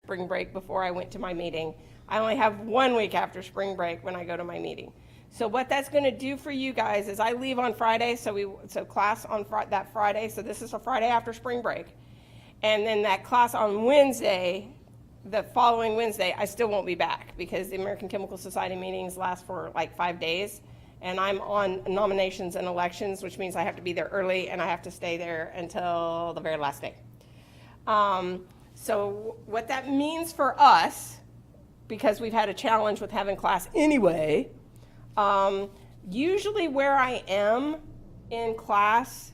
spring break before I went to my meeting. I only have 1 week after spring break when I go to my meeting. So what that's going to do for you guys is I leave on Friday, so class on that Friday, so this is a Friday after spring break. And then that class on Wednesday, the following Wednesday, I still won't be back because the American Chemical Society meetings last for like 5 days. And I'm on nominations and elections, which means I have to be there early and I have to stay there until the very last day. So what that means for us, because we've had a challenge with having class anyway, usually where I am in class,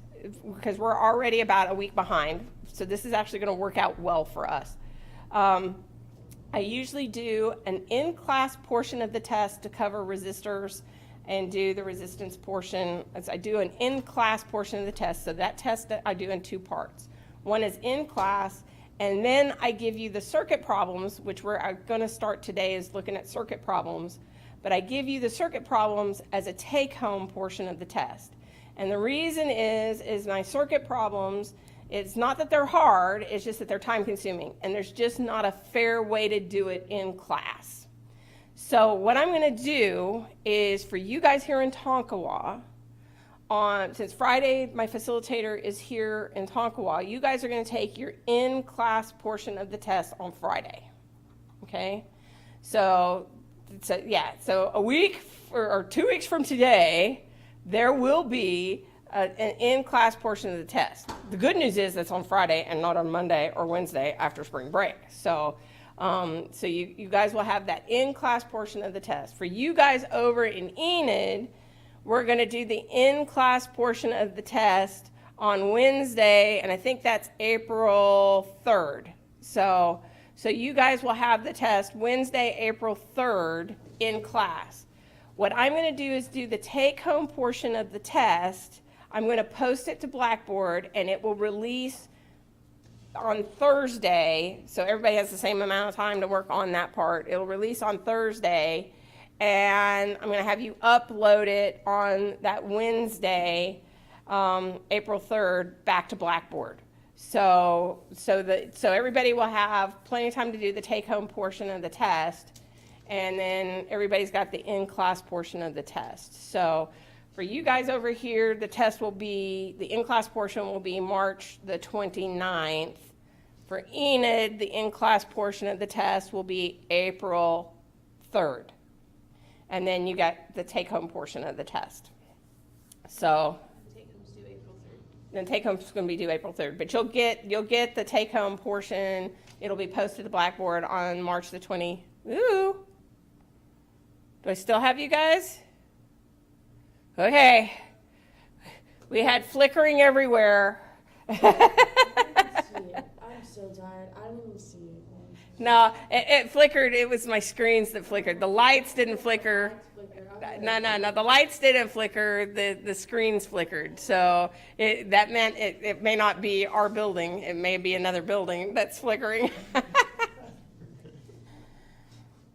because we're already about a week behind, so this is actually going to work out well for us. I usually do an in-class portion of the test to cover resistors and do the resistance portion. As I do an in-class portion of the test, so that test that I do in 2 parts. One is in class, and then I give you the circuit problems, which we're going to start today is looking at circuit problems. But I give you the circuit problems as a take-home portion of the test. And the reason is my circuit problems, it's not that they're hard, it's just that they're time-consuming. And there's just not a fair way to do it in class. So what I'm going to do is for you guys here in Tonkawa, since Friday my facilitator is here in Tonkawa, you guys are going to take your in-class portion of the test on Friday. Okay? So a week or 2 weeks from today, there will be an in-class portion of the test. The good news is that's on Friday and not on Monday or Wednesday after spring break. So you guys will have that in-class portion of the test. For you guys over in Enid, we're going to do the in-class portion of the test on Wednesday, and I think that's April 3rd. So you guys will have the test Wednesday, April 3rd in class. What I'm going to do is do the take-home portion of the test. I'm going to post it to Blackboard, and it will release on Thursday, so everybody has the same amount of time to work on that part. It'll release on Thursday, and I'm going to have you upload it on that Wednesday, April 3rd, back to Blackboard. So everybody will have plenty of time to do the take-home portion of the test, and then everybody's got the in-class portion of the test. So for you guys over here, the in-class portion will be March the 29th. For Enid, the in-class portion of the test will be April 3rd. And then you got the take-home portion of the test. So then take-home's going to be due April 3rd. But you'll get the take-home portion. It'll be posted to Blackboard on March the 20th. Ooh. Do I still have you guys? Okay. We had flickering everywhere. I didn't see it. I'm so tired. I didn't even see it. No, it flickered. It was my screens that flickered. The lights didn't flicker. No. The lights didn't flicker. The screens flickered. So that meant it may not be our building. It may be another building that's flickering.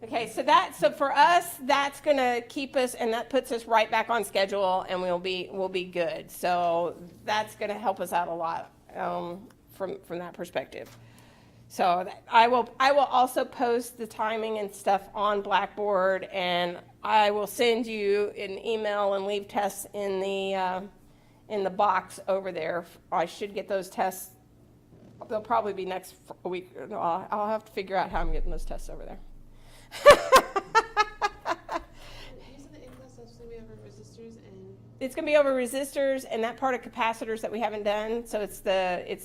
Okay, so for us, that's going to keep us, and that puts us right back on schedule, and we'll be good. So that's going to help us out a lot from that perspective. So I will also post the timing and stuff on Blackboard, and I will send you an email and leave tests in the box over there. I should get those tests. They'll probably be next week. I'll have to figure out how I'm getting those tests over there. It's going to be over resistors and that part of capacitors that we haven't done. So it's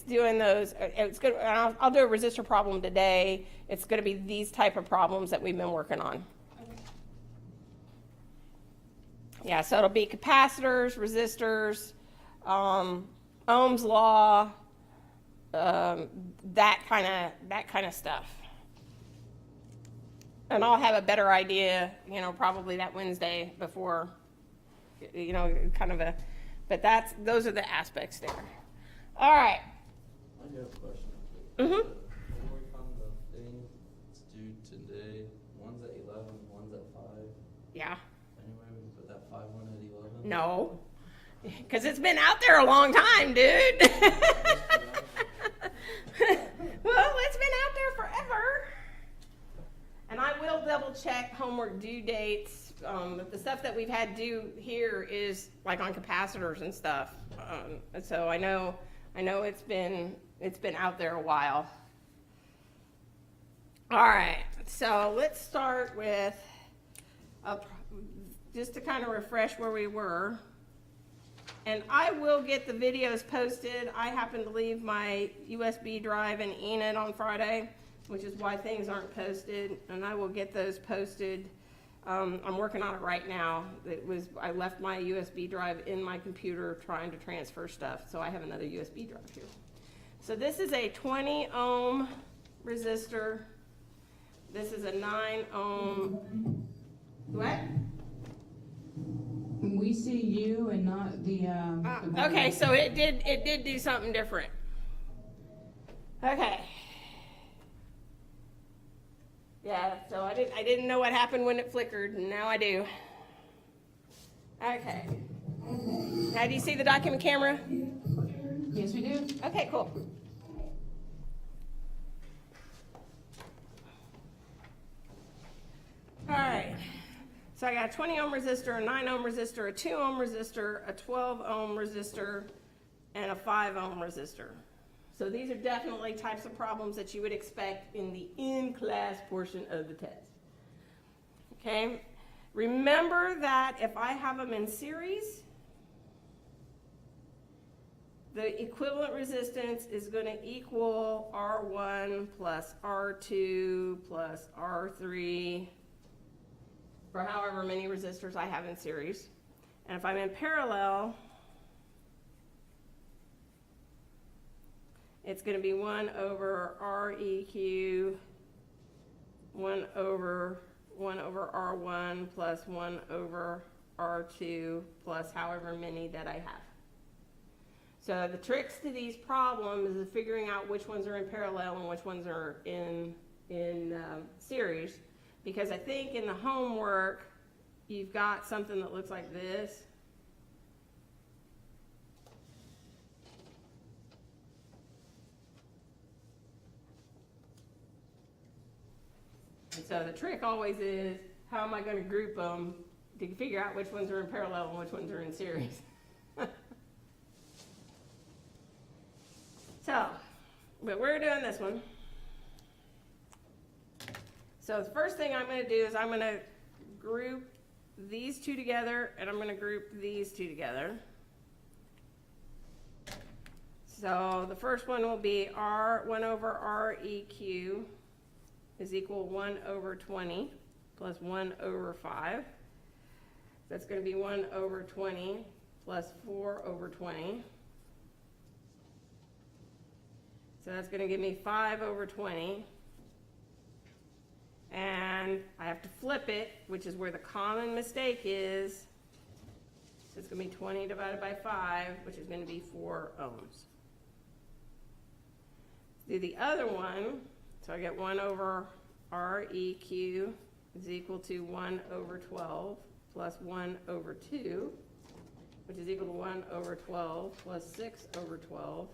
doing those. It's good. I'll do a resistor problem today. It's going to be these type of problems that we've been working on. Okay. Yeah. So it'll be capacitors, resistors, Ohm's law, that kind of stuff. And I'll have a better idea, probably that Wednesday before, but those are the aspects there. All right. I do have a question. Mm-hmm. When we come the thing, it's due today. One's at 11, one's at 5. Yeah. Any way we can put that 5 one at 11? No. Because it's been out there a long time, dude. Well, it's been out there forever. check homework due dates. The stuff that we've had due here is like on capacitors and stuff. And so I know it's been out there a while. All right, so let's start with just to kind of refresh where we were. And I will get the videos posted. I happen to leave my USB drive in Enid on Friday, which is why things aren't posted, and I will get those posted. I'm working on it right now. I left my USB drive in my computer trying to transfer stuff, so I have another USB drive here. So this is a 20 ohm resistor. This is a 9 ohm. What? We see you and not the Okay, so it did do something different. Okay. Yeah, so I didn't know what happened when it flickered, and now I do. Okay. Now do you see the document camera? Yes, we do. Okay, cool. All right. So I got a 20 ohm resistor, a 9 ohm resistor, a 2 ohm resistor, a 12 ohm resistor, and a 5 ohm resistor. So these are definitely types of problems that you would expect in the in-class portion of the test. Okay? Remember that if I have them in series, the equivalent resistance is going to equal R1 plus R2 plus R3 for however many resistors I have in series. And if I'm in parallel, it's going to be 1 over REQ, 1 over R1 plus 1 over R2 plus however many that I have. So the tricks to these problems is figuring out which ones are in parallel and which ones are in series. Because I think in the homework, you've got something that looks like this. And so the trick always is, how am I going to group them to figure out which ones are in parallel and which ones are in series? So, but we're doing this one. So the first thing I'm going to do is I'm going to group these two together, and I'm going to group these two together. So the first one will be R1 over REQ is equal 1 over 20 plus 1 over 5. That's going to be 1 over 20 plus 4 over 20. So that's going to give me 5 over 20. And I have to flip it, which is where the common mistake is. So it's going to be 20 divided by 5, which is going to be 4 ohms. Do the other one. So I get 1 over REQ is equal to 1 over 12 plus 1 over 2, which is equal to 1 over 12 plus 6 over 12,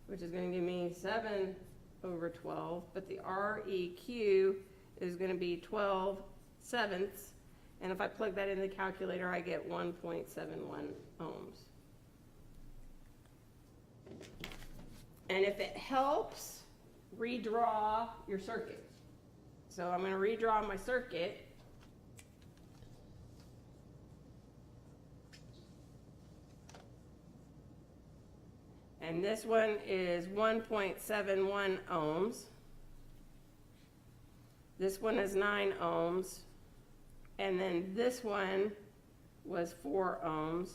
which is going to give me 7 over 12. But the REQ is going to be 12 sevenths. And if I plug that in the calculator, I get 1.71 ohms. And if it helps, redraw your circuit. So I'm going to redraw my circuit. And this one is 1.71 ohms. This one is 9 ohms. And then this one was 4 ohms.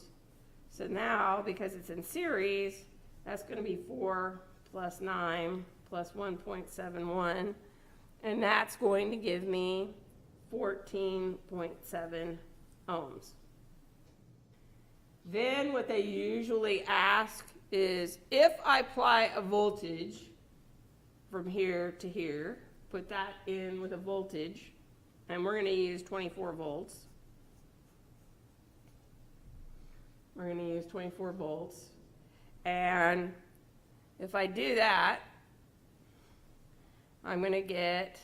So now, because it's in series, that's going to be 4 plus 9 plus 1.71. And that's going to give me 14.7 ohms. Then what they usually ask is, if I apply a voltage from here to here, put that in with a voltage, and we're going to use 24 volts. We're going to use 24 volts. And if I do that, I'm going to get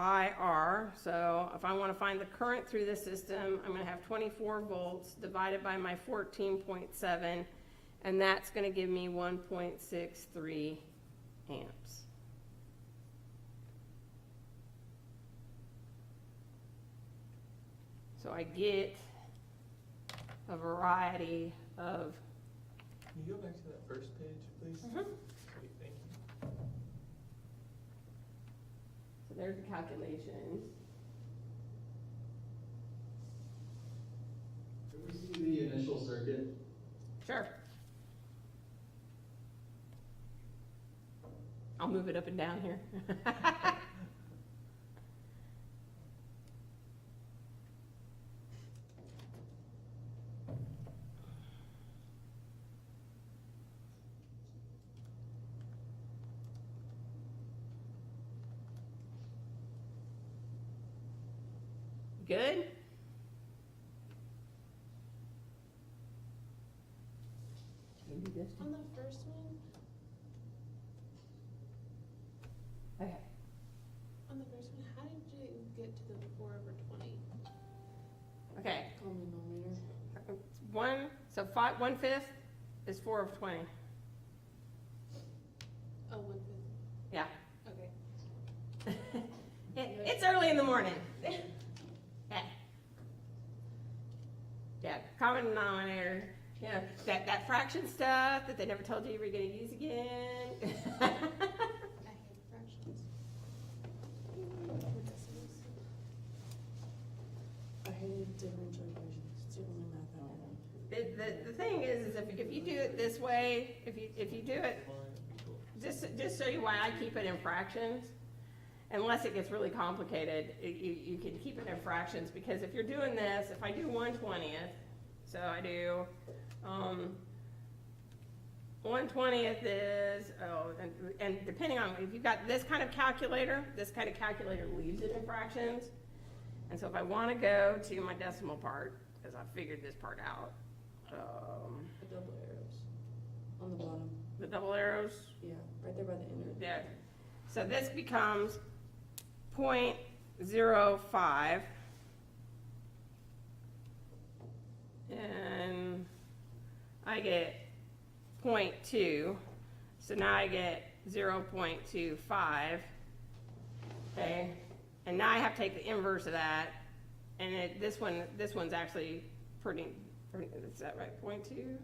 IR. So if I want to find the current through the system, I'm going to have 24 volts divided by my 14.7, and that's going to give me 1.63 amps. So I get a variety of. Can you go back to that first page, please? Mhm. Sweet, thank you. So there's the calculations. Can we see the initial circuit? Sure. I'll move it up and down here. Good? Maybe this On the first one, Okay. how did you get to the 4/20? Okay. Common denominator. So 1/5 is 4 of 20. Oh, 1/5. Yeah. Okay. It's early in the morning. Yeah. Yeah, common denominator. Yeah, that fraction stuff that they never told you were gonna use again. I hate fractions. Or decimals. I hated differential equations. It's the only math I know. The thing is if you do it this way, if you do it, just show you why I keep it in fractions. Unless it gets really complicated, you can keep it in fractions, because if you're doing this, if I do 1/20, so I do, 1/20 is, and depending on, if you've got this kind of calculator leaves it in fractions. And so if I want to go to my decimal part, because I figured this part out, The double arrows on the bottom. the double arrows, Yeah, right there by the enter. yeah. So this becomes 0.05, and I get 0.2, so now I get 0.25, okay? And now I have to take the inverse of that, and this one's actually pretty, is that right, 0.2?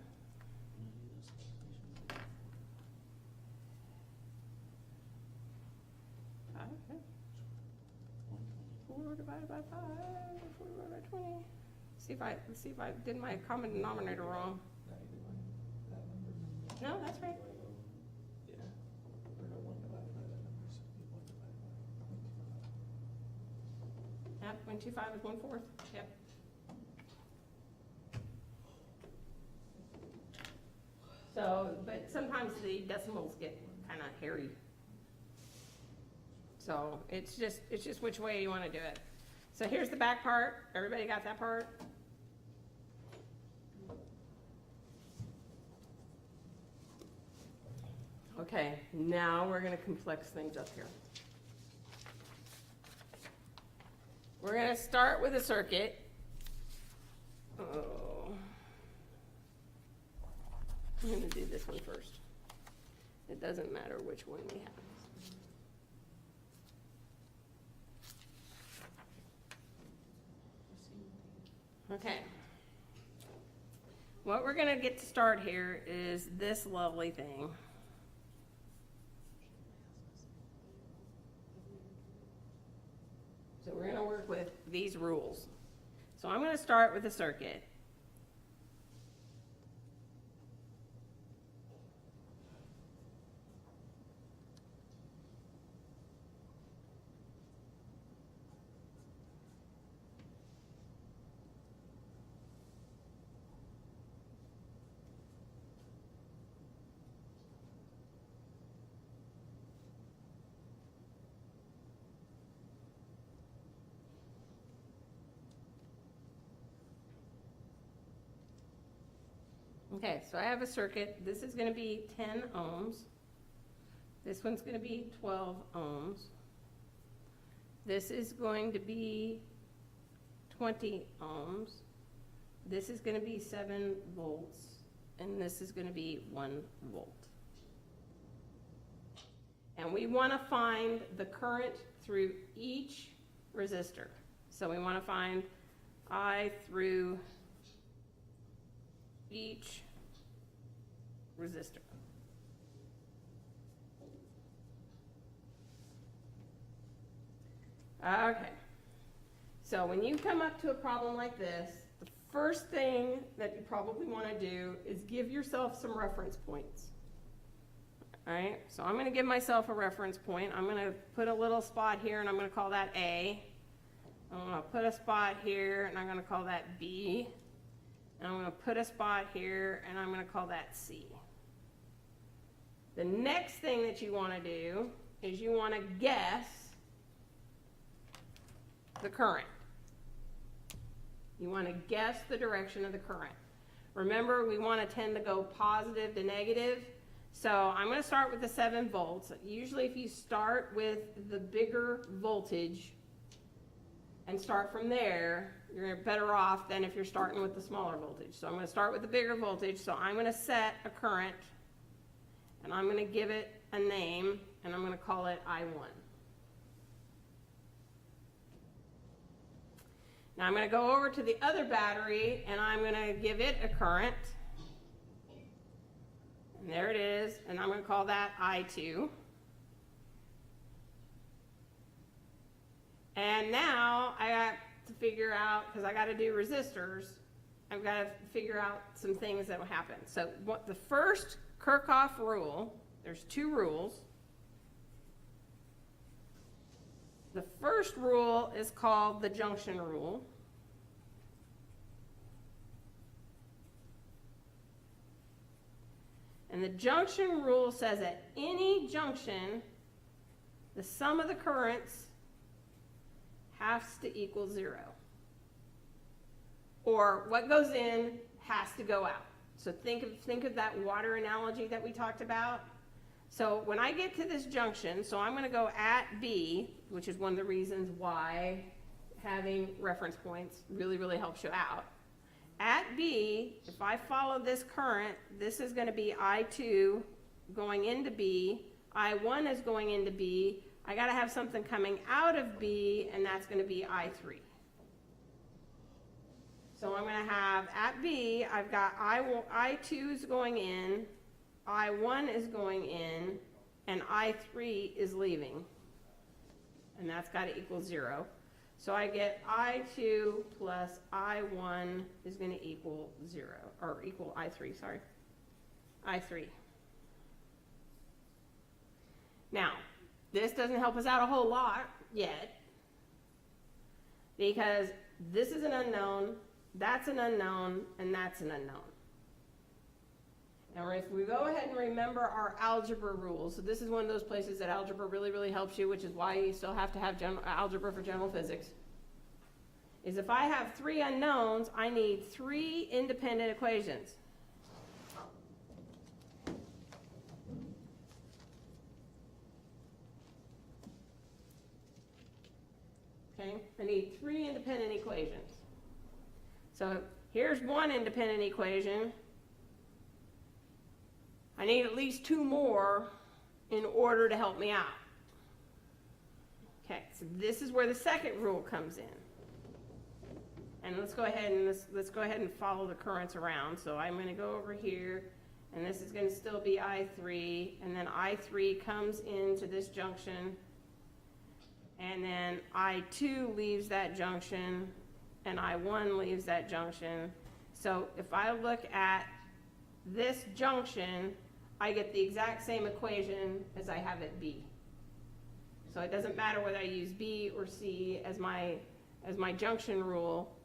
4 divided by 5, 4 divided by 20. Let's see if I did my common denominator wrong. No, that's right. Yeah. Or no, 1 divided by that number, so it'd be 1 divided by 0.25. Yep, 0.25 is 1/4. Yep. So, but sometimes the decimals get kind of hairy. So it's just which way you want to do it. So here's the back part. Everybody got that part? Okay, now we're going to complex things up here. We're going to start with a circuit. Oh. I'm going to do this one first. It doesn't matter which one we have. Okay. What we're going to get to start here is this lovely thing. So we're going to work with these rules. So I'm going to start with the circuit. Okay, so I have a circuit. This is going to be 10 ohms. This one's going to be 12 ohms. This is going to be 20 ohms. This is going to be 7 volts. And this is going to be 1 volt. And we want to find the current through each resistor. So we want to find I through each resistor. Okay. So when you come up to a problem like this, the first thing that you probably want to do is give yourself some reference points. All right, so I'm going to give myself a reference point. I'm going to put a little spot here, and I'm going to call that A. I'm going to put a spot here, and I'm going to call that B. And I'm going to put a spot here, and I'm going to call that C. The next thing that you want to do is you want to guess the current. You want to guess the direction of the current. Remember, we want to tend to go positive to negative. So I'm going to start with the 7 volts. Usually if you start with the bigger voltage and start from there, you're better off than if you're starting with the smaller voltage. So I'm going to start with the bigger voltage. So I'm going to set a current, and I'm going to give it a name, and I'm going to call it I1. Now I'm going to go over to the other battery, and I'm going to give it a current. And there it is, and I'm going to call that I2. And now I got to figure out, because I got to do resistors, I've got to figure out some things that will happen. So what the first Kirchhoff rule, there's 2 rules. The first rule is called the junction rule. And the junction rule says at any junction, the sum of the currents has to equal 0. Or what goes in has to go out. So think of that water analogy that we talked about. So when I get to this junction, so I'm going to go at B, which is one of the reasons why having reference points really, really helps you out. At B, if I follow this current, this is going to be I2 going into B. I1 is going into B. I got to have something coming out of B, and that's going to be I3. So I'm going to have at B, I've got I2 is going in, I1 is going in, and I3 is leaving. And that's got to equal 0. So I get I2 plus I1 is going to equal 0, or equal I3, sorry. I3. Now, this doesn't help us out a whole lot yet, because this is an unknown, that's an unknown, and that's an unknown. Now, if we go ahead and remember our algebra rules, so this is one of those places that algebra really, really helps you, which is why you still have to have algebra for general physics, is if I have 3 unknowns, I need 3 independent equations. Okay, I need 3 independent equations. So here's one independent equation. I need at least 2 more in order to help me out. Okay, so this is where the second rule comes in. And let's go ahead and follow the currents around. So I'm going to go over here, and this is going to still be I3, and then I3 comes into this junction, and then I2 leaves that junction, and I1 leaves that junction. So if I look at this junction, I get the exact same equation as I have at B. So it doesn't matter whether I use B or C as my junction rule,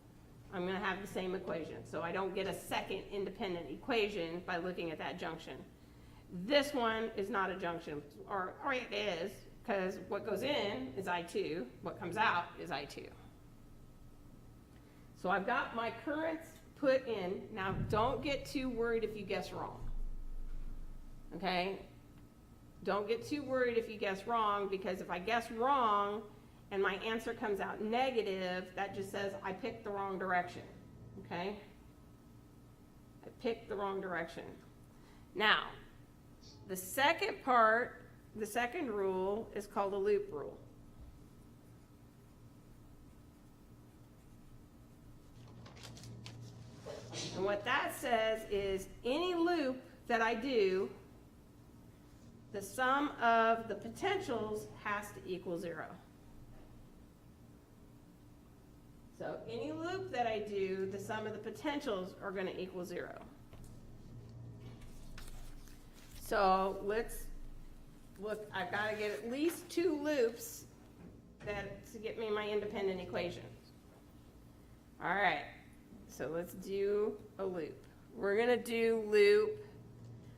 I'm going to have the same equation. So I don't get a second independent equation by looking at that junction. This one is not a junction, or it is, because what goes in is I2, what comes out is I2. So I've got my currents put in. Now don't get too worried if you guess wrong. Okay? Don't get too worried if you guess wrong, because if I guess wrong and my answer comes out negative, that just says I picked the wrong direction, okay? I picked the wrong direction. Now, the second part, the second rule is called a loop rule. And what that says is any loop that I do, the sum of the potentials has to equal 0. So any loop that I do, the sum of the potentials are going to equal 0. So let's look, I've got to get at least 2 loops to get me my independent equations. All right, so let's do a loop. We're going to do loop,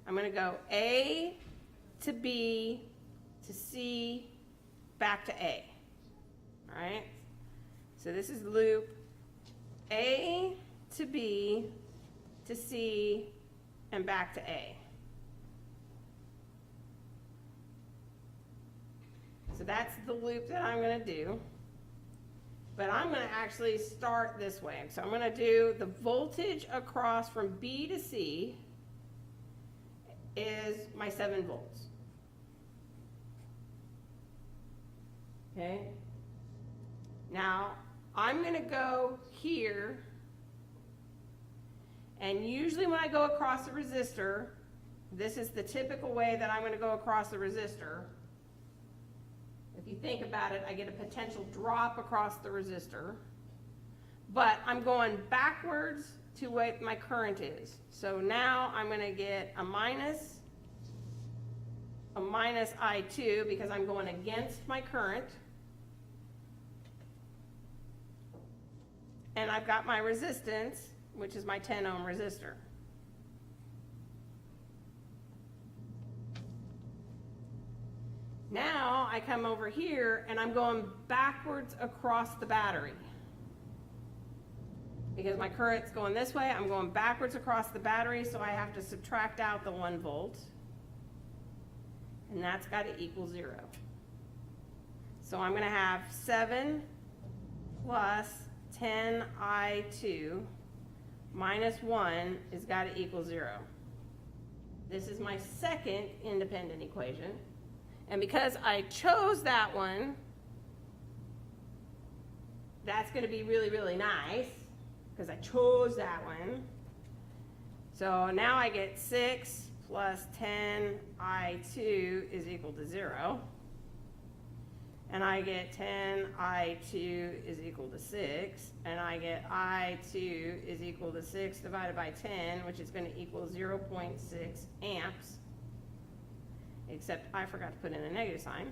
I'm going to go A to B to C back to A. All right, so this is loop A to B to C and back to A. So that's the loop that I'm going to do. But I'm going to actually start this way. So I'm going to do the voltage across from B to C is my 7 volts. Okay? Now, I'm going to go here, and usually when I go across the resistor, this is the typical way that I'm going to go across the resistor. If you think about it, I get a potential drop across the resistor, but I'm going backwards to what my current is. So now I'm going to get a minus I2 because I'm going against my current. And I've got my resistance, which is my 10 ohm resistor. Now I come over here and I'm going backwards across the battery. Because my current's going this way, I'm going backwards across the battery, so I have to subtract out the 1 volt. And that's got to equal 0. So I'm going to have 7 plus 10I2 minus 1 has got to equal 0. This is my second independent equation. And because I chose that one, that's going to be really, really nice because I chose that one. So now I get 6 plus 10I2 is equal to 0. And I get 10I2 is equal to 6. And I get I2 is equal to 6 divided by 10, which is going to equal 0.6 amps. Except I forgot to put in a negative sign.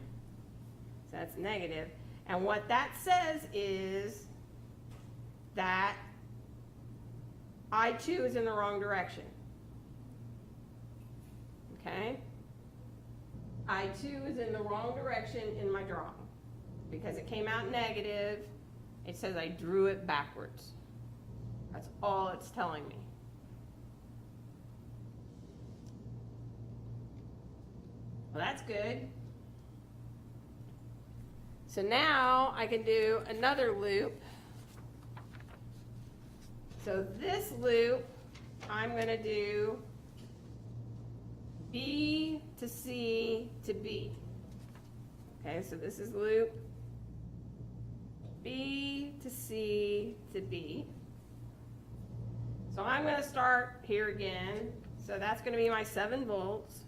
So that's negative. And what that says is that I2 is in the wrong direction. Okay? I2 is in the wrong direction in my drawing. Because it came out negative, it says I drew it backwards. That's all it's telling me. Well, that's good. So now I can do another loop. So this loop, I'm going to do B to C to B. Okay, so this is loop B to C to B. So I'm going to start here again. So that's going to be my 7 volts.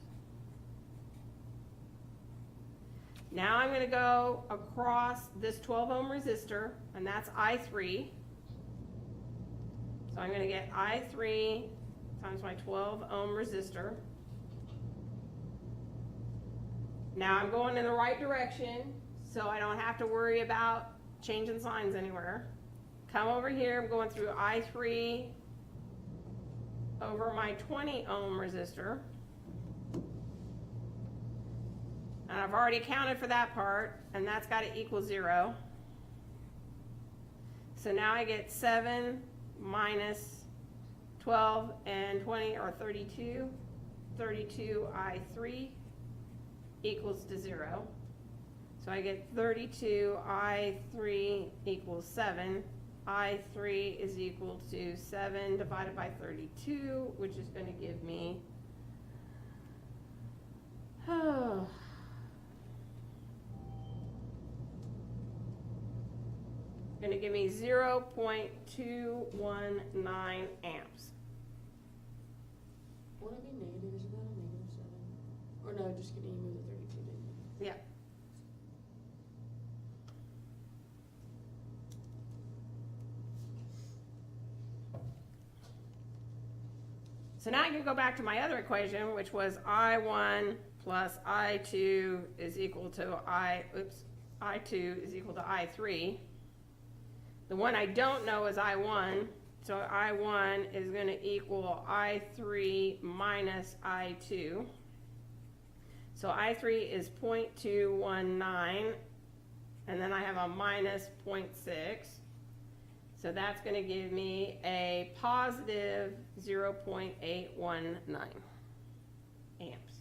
Now I'm going to go across this 12 ohm resistor, and that's I3. So I'm going to get I3 times my 12 ohm resistor. Now I'm going in the right direction, so I don't have to worry about changing signs anywhere. Come over here, I'm going through I3 over my 20 ohm resistor. And I've already accounted for that part, and that's got to equal 0. So now I get 7 minus 12 and 20 are 32. 32I3 equals to 0. So I get 32, I3 equals 7. I3 is equal to 7 divided by 32, which is going to give me, oh, going to give me 0.219 amps. Won't it be negative? Isn't that a -7? Or no, just kidding, you moved the 32, didn't you? Yeah. So now I can go back to my other equation, which was I1 plus I2 is equal to I2 is equal to I3. The one I don't know is I1, so I1 is going to equal I3 minus I2. So I3 is 0.219, and then I have a minus 0.6. So that's going to give me a positive 0.819 amps.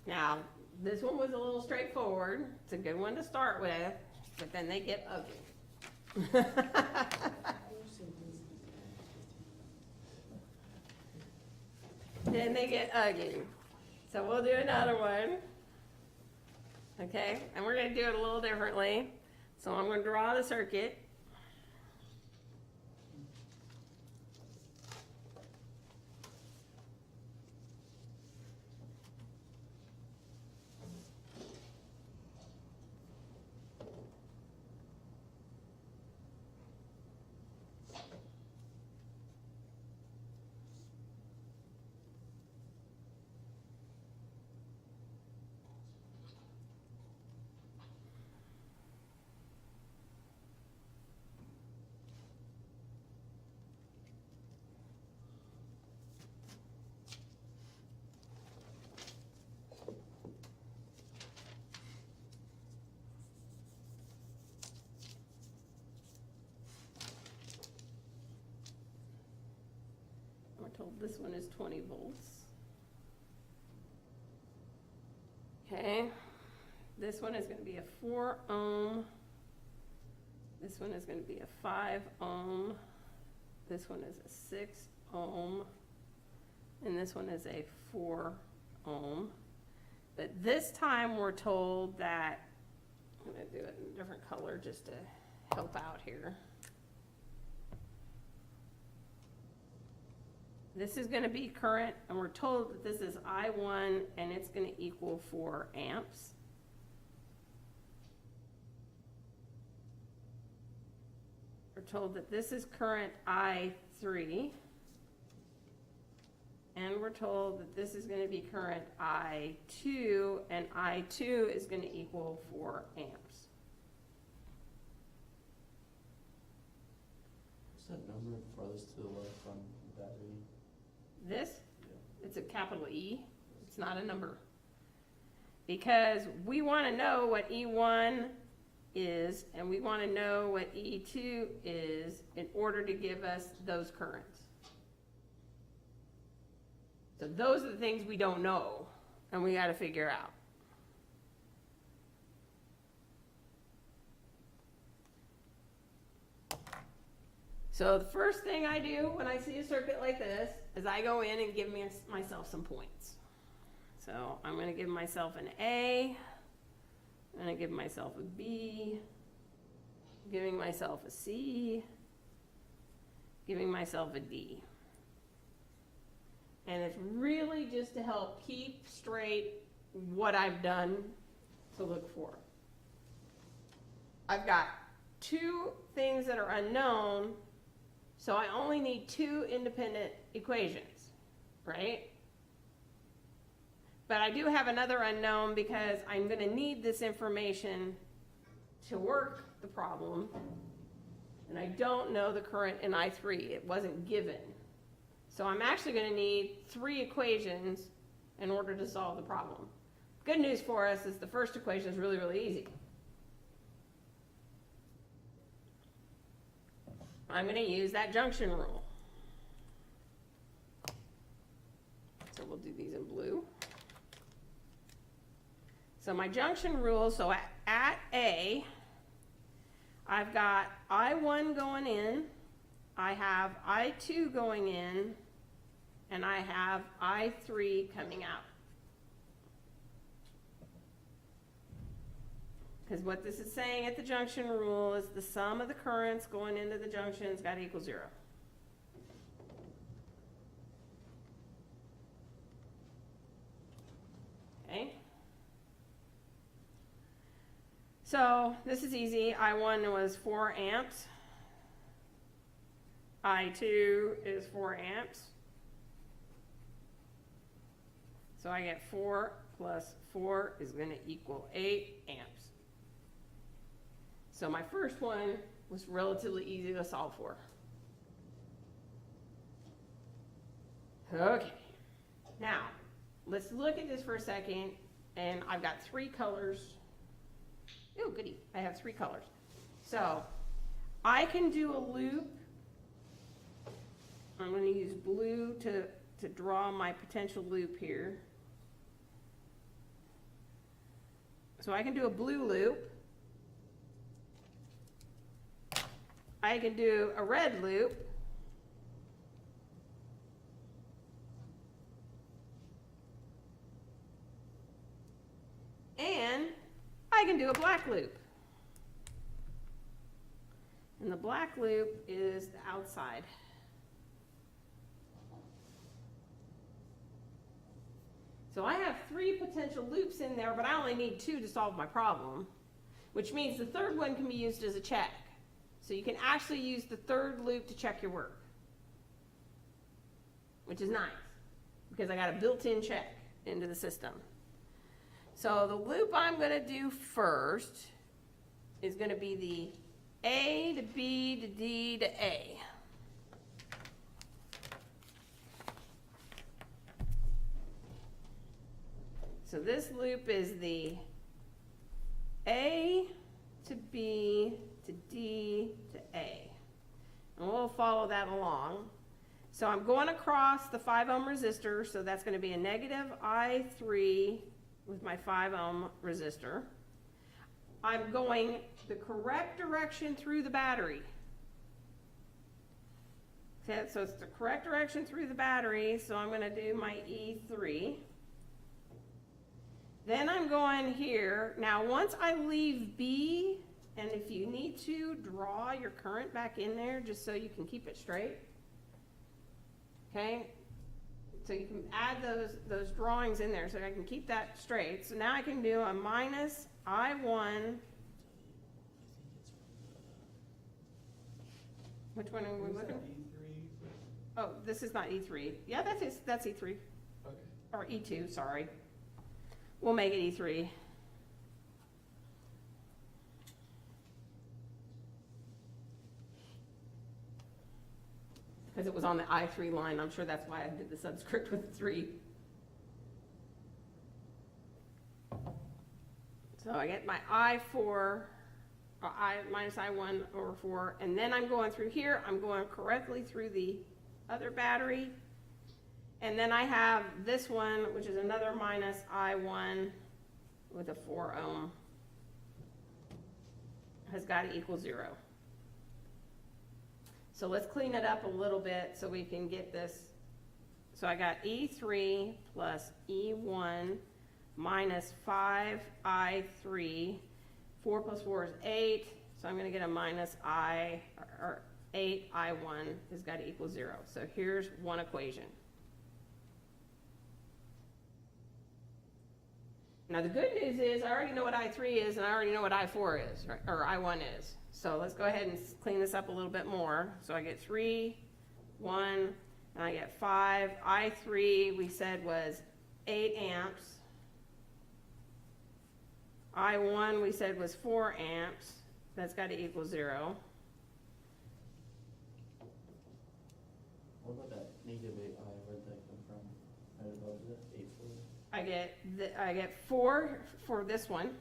Now, this one was a little straightforward. It's a good one to start with, but then they get ugly. Then they get ugly. So we'll do another one. Okay, and we're going to do it a little differently. So I'm going to draw the circuit. We're told this one is 20 volts. Okay, this one is going to be a 4 ohm. This one is going to be a 5 ohm. This one is a 6 ohm. And this one is a 4 ohm. But this time we're told that, I'm going to do it in a different color just to help out here. This is going to be current, and we're told that this is I1, and it's going to equal 4 amps. We're told that this is current I3, and we're told that this is going to be current I2, and I2 is going to equal 4 amps. What's that number farthest to the left on the battery? This, Yeah. it's a capital E. It's not a number. Because we want to know what E1 is, and we want to know what E2 is in order to give us those currents. So those are the things we don't know, and we got to figure out. So the first thing I do when I see a circuit like this is I go in and give myself some points. So I'm going to give myself an A, I'm going to give myself a B, giving myself a C, giving myself a D. And it's really just to help keep straight what I've done to look for. I've got 2 things that are unknown, So I only need two independent equations, right? But I do have another unknown because I'm going to need this information to work the problem. And I don't know the current in I3. It wasn't given. So I'm actually going to need three equations in order to solve the problem. Good news for us is the first equation is really, really easy. I'm going to use that junction rule. So we'll do these in blue. So my junction rule, so at A, I've got I1 going in, I have I2 going in, and I have I3 coming out. Because what this is saying at the junction rule is the sum of the currents going into the junction's got to equal 0. Okay? So this is easy. I1 was 4 amps. I2 is 4 amps. So I get 4 plus 4 is going to equal 8 amps. So my first one was relatively easy to solve for. Okay. Now, let's look at this for a second. And I've got 3 colors. Oh, goody. I have 3 colors. So I can do a loop. I'm going to use blue to draw my potential loop here. So I can do a blue loop. I can do a red loop. And I can do a black loop. And the black loop is the outside. So I have 3 potential loops in there, but I only need 2 to solve my problem, which means the third one can be used as a check. So you can actually use the third loop to check your work, which is nice because I got a built-in check into the system. So the loop I'm going to do first is going to be the A to B to D to A. So this loop is the A to B to D to A. And we'll follow that along. So I'm going across the 5 ohm resistor, so that's going to be a negative I3 with my 5 ohm resistor. I'm going the correct direction through the battery. Okay, so it's the correct direction through the battery, so I'm going to do my E3. Then I'm going here. Now once I leave B, and if you need to, draw your current back in there just so you can keep it straight. Okay? So you can add those drawings in there so I can keep that straight. So now I can do a minus I1. Which one are we looking at? E3. Oh, this is not E3. Yeah, that's E3. Okay. Or E2, sorry. We'll make it E3. Because it was on the I3 line. I'm sure that's why I did the subscript with 3. So I get my I4, or I minus I1 over 4. And then I'm going through here. I'm going correctly through the other battery. And then I have this one, which is another minus I1 with a 4 ohm. Has got to equal 0. So let's clean it up a little bit so we can get this. So I got E3 plus E1 minus 5I3. 4 plus 4 is 8. So I'm going to get a minus I, or 8I1 has got to equal 0. So here's one equation. Now, the good news is I already know what I3 is and I already know what I4 is, right? Or I1 is. So let's go ahead and clean this up a little bit more. So I get 3, 1, and I get 5. I3 we said was 8 amps. I1 we said was 4 amps. That's got to equal 0. What about that -8i? Where'd that come from? Right above it, 8 4. I get 4 for this one.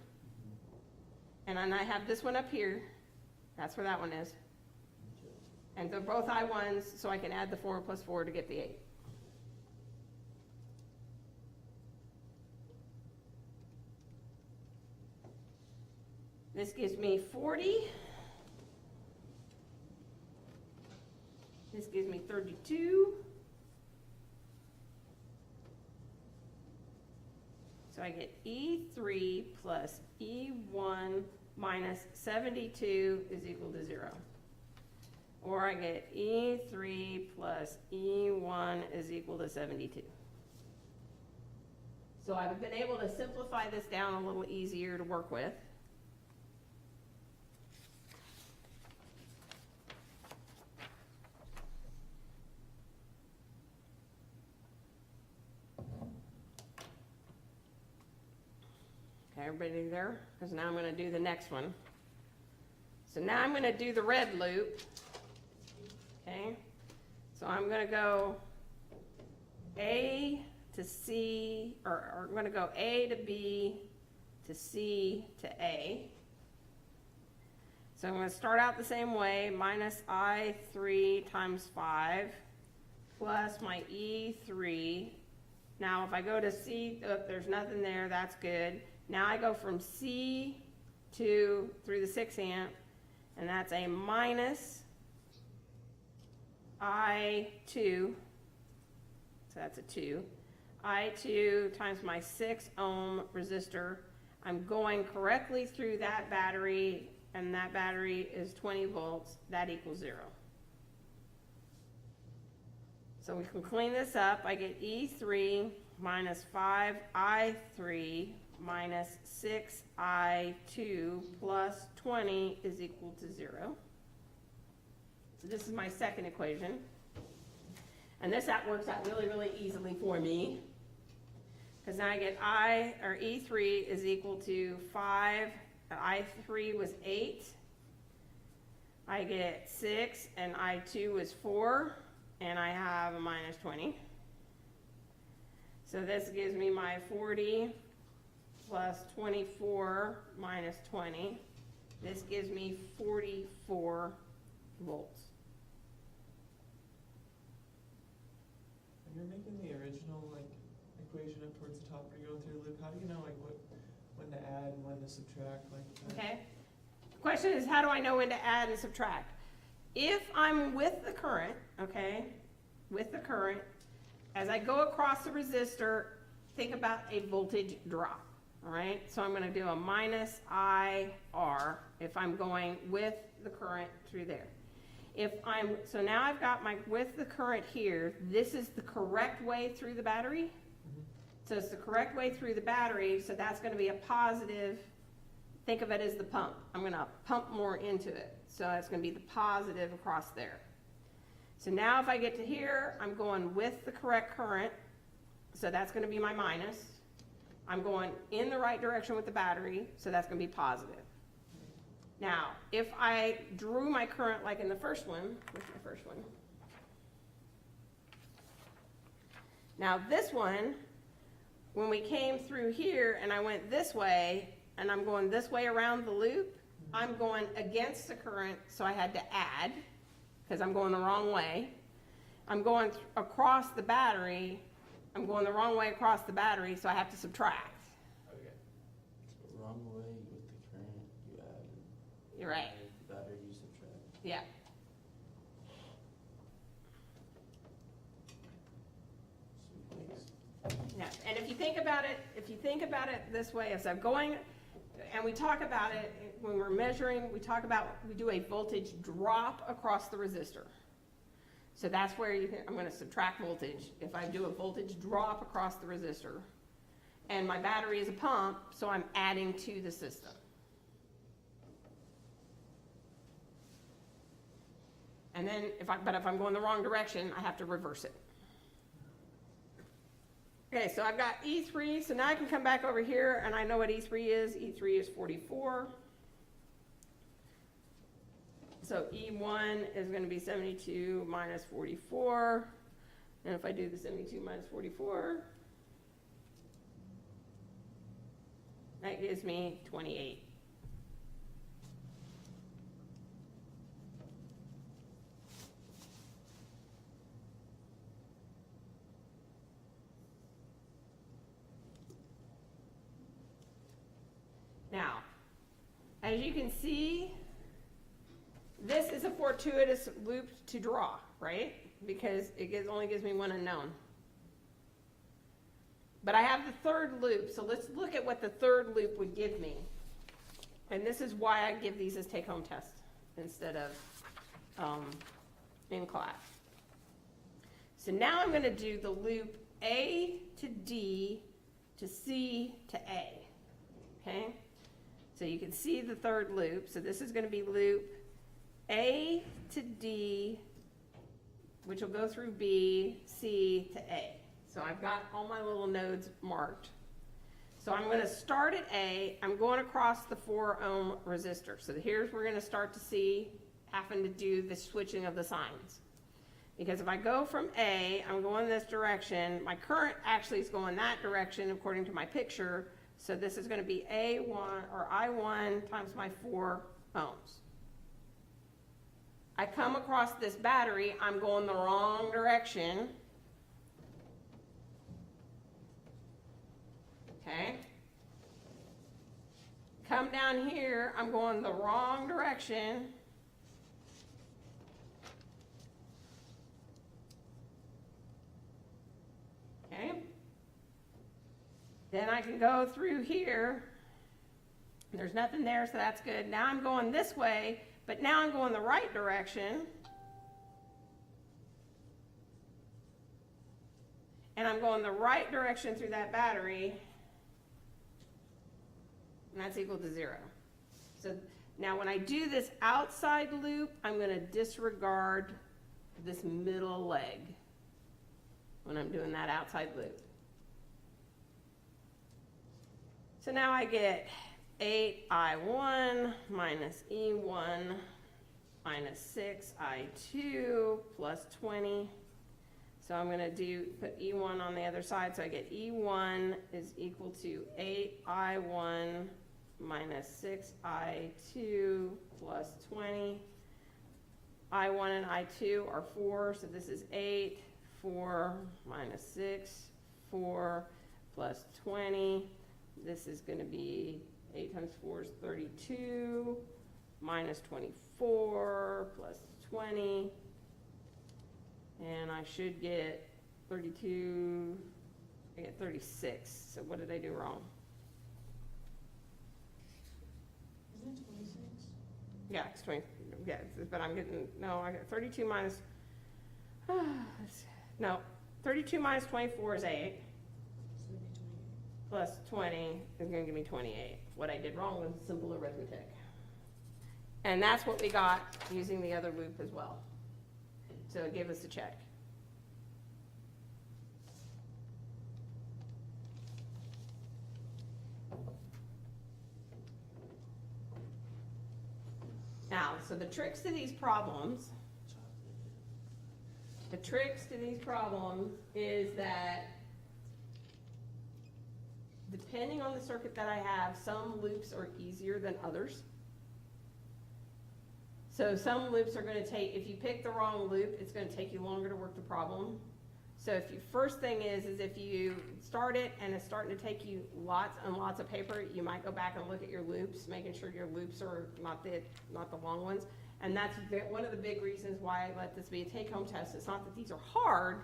And then I have this one up here. That's where that one is. And they're both I1s, so I can add the 4 plus 4 to get the 8. This gives me 40. This gives me 32. So I get E3 plus E1 minus 72 is equal to 0. Or I get E3 plus E1 is equal to 72. So I've been able to simplify this down a little easier to work with. Okay, everybody there? Because now I'm going to do the next one. So now I'm going to do the red loop. Okay, so I'm going to go A to C, or I'm going to go A to B to C to A. So I'm going to start out the same way, minus I3 times 5 plus my E3. Now if I go to C, there's nothing there, that's good. Now I go from C to through the 6 amp, and that's a minus I2, so that's a 2. I2 times my 6 ohm resistor. I'm going correctly through that battery, and that battery is 20 volts. That equals 0. So we can clean this up. I get E3 minus 5I3 minus 6I2 plus 20 is equal to 0. So this is my second equation. And this works out really, really easily for me. Because now I get E3 is equal to 5, I3 was 8. I get 6, and I2 was 4, and I have a minus 20. So this gives me my 40 plus 24 minus 20. This gives me 44 volts. When you're making the original equation up towards the top where you're going through the loop, how do you know when to add and when to subtract? Okay. The question is, how do I know when to add and subtract? If I'm with the current, okay, with the current, as I go across the resistor, think about a voltage drop. All right, so I'm going to do a minus IR if I'm going with the current through there. So now I've got my with the current here, this is the correct way through the battery. So it's the correct way through the battery, so that's going to be a positive. Think of it as the pump. I'm going to pump more into it. So it's going to be the positive across there. So now if I get to here, I'm going with the correct current. So that's going to be my minus. I'm going in the right direction with the battery, so that's going to be positive. Now, if I drew my current like in the first one, where's my first one? Now this one, when we came through here and I went this way, and I'm going this way around the loop, I'm going against the current, so I had to add, because I'm going the wrong way. I'm going across the battery, I'm going the wrong way across the battery, so I have to subtract. Okay. So wrong way with the current, you add. You're right. The battery, you subtract. Yeah. Sweet, thanks. Yeah, and if you think about it this way, as I'm going, and we talk about it when we're measuring, we do a voltage drop across the resistor. So that's where I'm going to subtract voltage if I do a voltage drop across the resistor. and my battery is a pump, so I'm adding to the system. And then if I'm going the wrong direction, I have to reverse it. Okay, so I've got E3, so now I can come back over here and I know what E3 is. E3 is 44. So E1 is going to be 72 minus 44. And if I do the 72 minus 44, that gives me 28. Now, as you can see, this is a fortuitous loop to draw, right? Because it only gives me one unknown. But I have the third loop, so let's look at what the third loop would give me. And this is why I give these as take-home tests instead of in class. So now I'm going to do the loop A to D to C to A, okay? So you can see the third loop. So this is going to be loop A to D, which will go through B, C to A. So I've got all my little nodes marked. So I'm going to start at A. I'm going across the 4 ohm resistor. So here's where we're going to start to see having to do the switching of the signs. Because if I go from A, I'm going this direction. My current actually is going that direction according to my picture. So this is going to be A1 or I1 times my 4 ohms. I come across this battery, I'm going the wrong direction. Okay. Come down here, I'm going the wrong direction. Okay. Then I can go through here. There's nothing there, so that's good. Now I'm going this way, but now I'm going the right direction. And I'm going the right direction through that battery. And that's equal to 0. So now when I do this outside loop, I'm going to disregard this middle leg when I'm doing that outside loop. So now I get 8I1 minus E1 minus 6I2 plus 20. So I'm going to put E1 on the other side. So I get E1 is equal to 8I1 minus 6I2 plus 20. I1 and I2 are 4, so this is 8. 4 minus 6, 4 plus 20. This is going to be 8 times 4 is 32, minus 24, plus 20. And I should get 32, I get 36. So what did I do wrong? Isn't it 26? Yeah, it's 20, yeah, but I'm getting, no, I got 32 minus, no, 32 minus 24 is 8. So it'd be 28. Plus 20 is going to give me 28. What I did wrong was simple arithmetic. And that's what we got using the other loop as well. So it gave us a check. Now, so the tricks to these problems is that depending on the circuit that I have, some loops are easier than others. So some loops are going to take, if you pick the wrong loop, it's going to take you longer to work the problem. So if you, first thing is if you start it and it's starting to take you lots and lots of paper, you might go back and look at your loops, making sure your loops are not the long ones. And that's one of the big reasons why I let this be a take-home test. It's not that these are hard.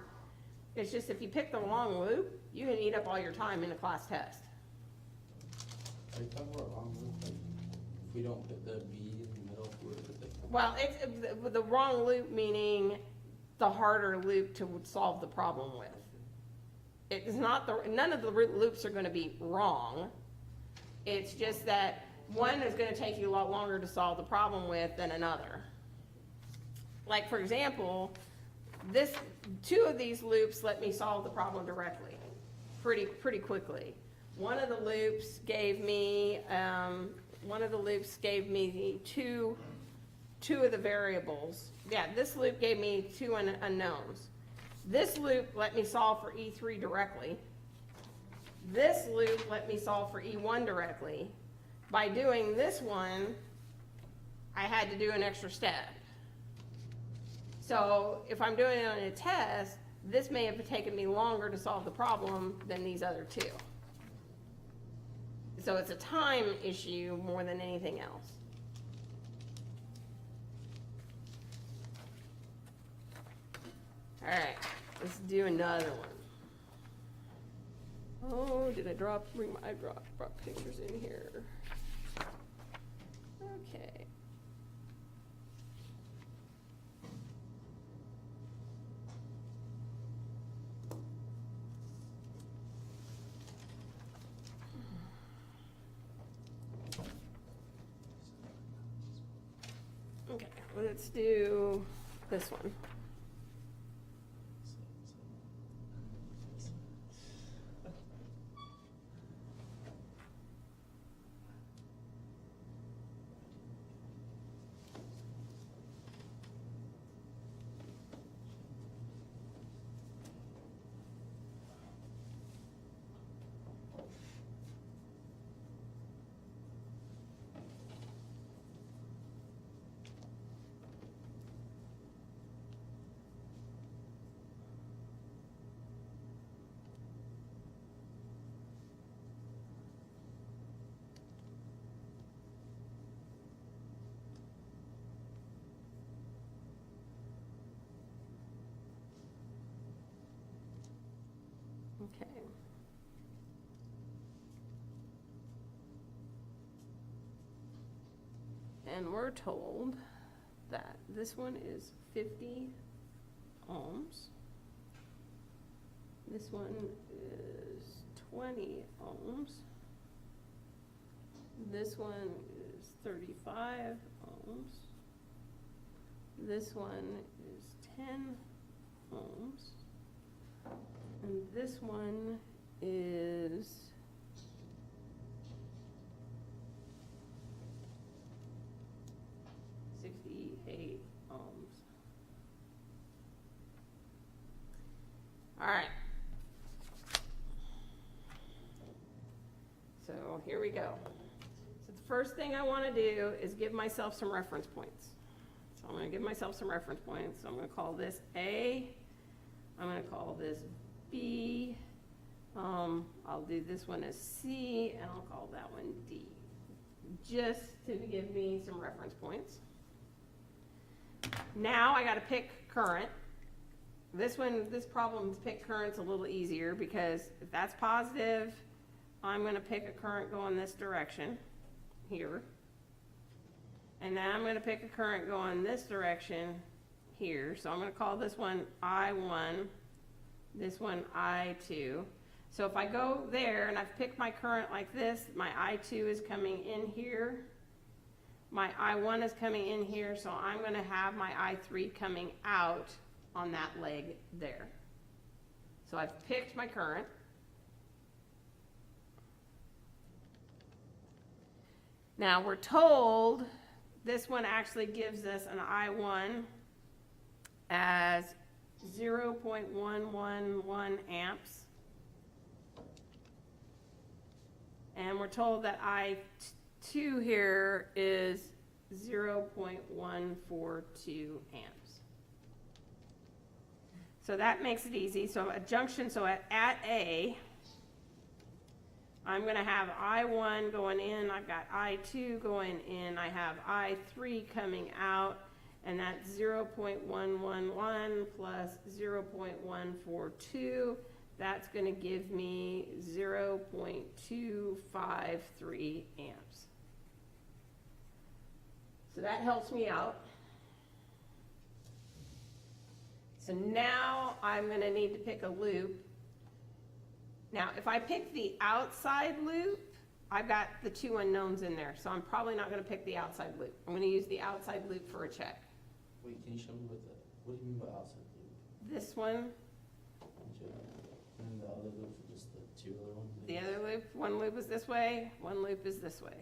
It's just if you pick the wrong loop, you can eat up all your time in a class test. Are you talking about wrong loop? Like, if we don't put the B in the middle, we would put the... Well, it's the wrong loop meaning the harder loop to solve the problem with. It's not none of the loops are gonna be wrong. It's just that one is gonna take you a lot longer to solve the problem with than another. Like, for example, two of these loops let me solve the problem directly, pretty quickly. One of the loops gave me two of the variables. Yeah, this loop gave me two unknowns. This loop let me solve for E3 directly. This loop let me solve for E1 directly. By doing this one, I had to do an extra step. So if I'm doing it on a test, this may have taken me longer to solve the problem than these other two. So it's a time issue more than anything else. All right, let's do another one. Oh, did I drop pictures in here? Okay. Okay, let's do this one. Okay. And we're told that this one is 50 ohms. This one is 20 ohms. This one is 35 ohms. This one is 10 ohms. And this one is 68 ohms. All right. So here we go. So the first thing I want to do is give myself some reference points. So I'm going to give myself some reference points. So I'm going to call this A. I'm going to call this B. I'll do this one as C, and I'll call that one D, just to give me some reference points. Now I got to pick current. This problem to pick current's a little easier because if that's positive, I'm going to pick a current going this direction here. And then I'm going to pick a current going this direction here. So I'm going to call this one I1, this one I2. So if I go there and I've picked my current like this, my I2 is coming in here. My I1 is coming in here, so I'm going to have my I3 coming out on that leg there. So I've picked my current. Now we're told this one actually gives us an I1 as 0.111 amps. And we're told that I2 here is 0.142 amps. So that makes it easy. So a junction, so at A, I'm going to have I1 going in, I've got I2 going in, I have I3 coming out, and that's 0.111 plus 0.142. That's going to give me 0.253 amps. So that helps me out. So now I'm going to need to pick a loop Now, if I pick the outside loop, I've got the two unknowns in there, so I'm probably not gonna pick the outside loop. I'm gonna use the outside loop for a check. Wait, can you show me what do you mean by outside loop? This one, And then the other loops are just the two other ones? the other loop, one loop is this way, one loop is this way.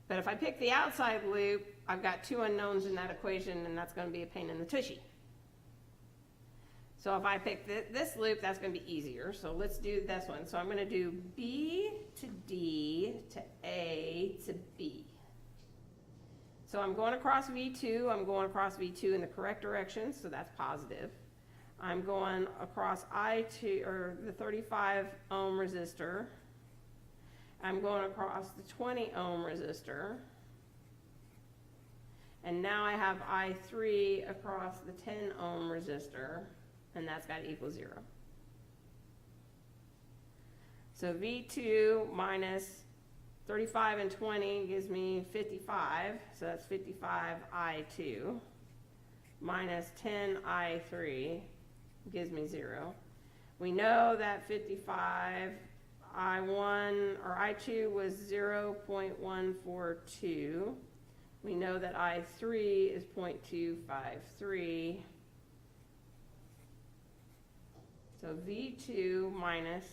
But if I pick the outside loop, I've got two unknowns in that equation, and that's gonna be a pain in the tushy. So if I pick this loop, that's gonna be easier, so let's do this one. So I'm gonna do B to D to A to B. So I'm going across V2, I'm going across V2 in the correct direction, so that's positive. I'm going across I2, or the 35 ohm resistor. I'm going across the 20 ohm resistor. And now I have I3 across the 10 ohm resistor, and that's got to equal 0. So V2 minus 35 and 20 gives me 55, so that's 55 I2, minus 10 I3 gives me 0. We know that 55 I1 or I2 was 0.142. We know that I3 is 0.253. So V2 minus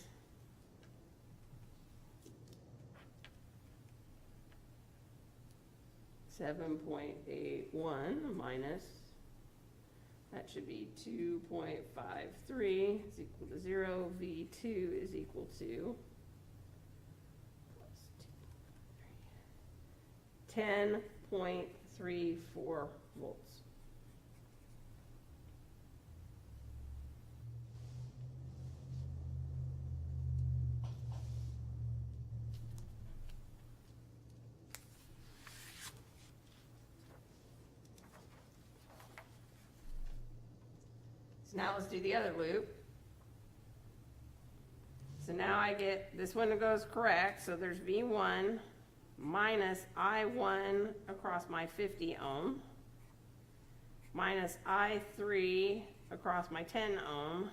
7.81 minus, that should be 2.53 is equal to 0. V2 is equal to plus 10.34 volts. Now let's do the other loop. So now I get, this one goes correct, so there's V1 minus I1 across my 50 ohm, minus I3 across my 10 ohm,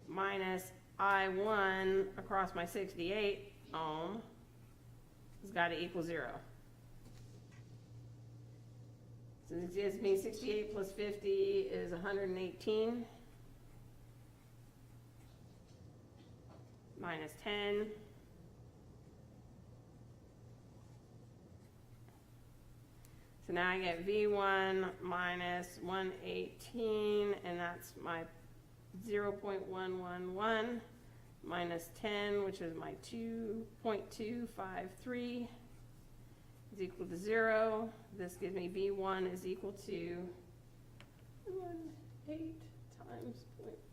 minus I1 across my 68 ohm, has got to equal 0. So this gives me 68 plus 50 is 118, minus 10. So now I get V1 minus 118, and that's my 0.111, minus 10, which is my 2.253. Is equal to 0. This gives me V1 is equal to 18 times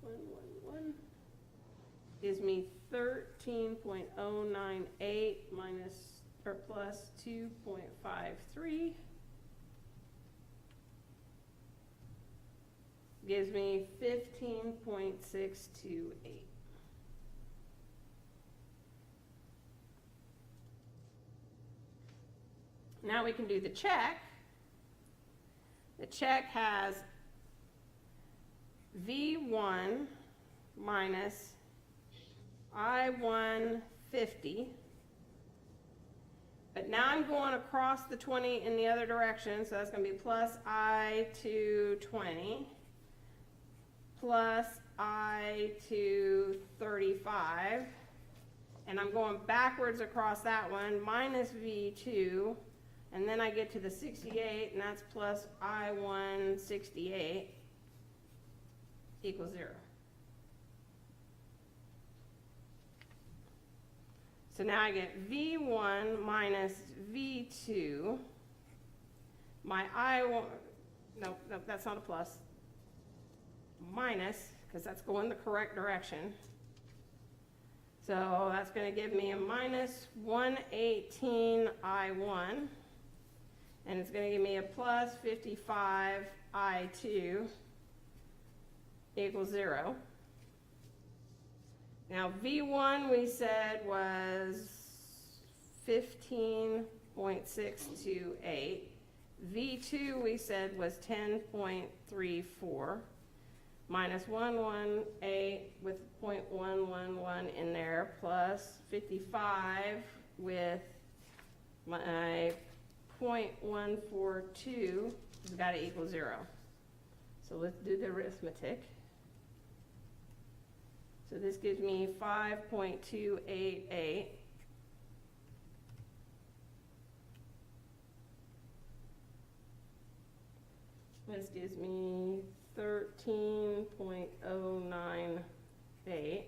0.111. Gives me 13.098 minus or plus 2.53. Gives me 15.628. Now we can do the check. The check has V1 minus I150. But now I'm going across the 20 in the other direction, so that's going to be plus I220 plus I235. And I'm going backwards across that one, minus V2. And then I get to the 68, and that's plus I168 equals 0. So now I get V1 minus V2. My I1, no, that's not a plus. Minus, because that's going the correct direction. So that's going to give me a minus 118 I1. And it's going to give me a plus 55 I2 equals 0. Now V1 we said was 15.628. V2 we said was 10.34. minus 118 with 0.111 in there, plus 55 with my 0.142 has got to equal 0. So let's do the arithmetic. So this gives me 5.288. This gives me 13.098.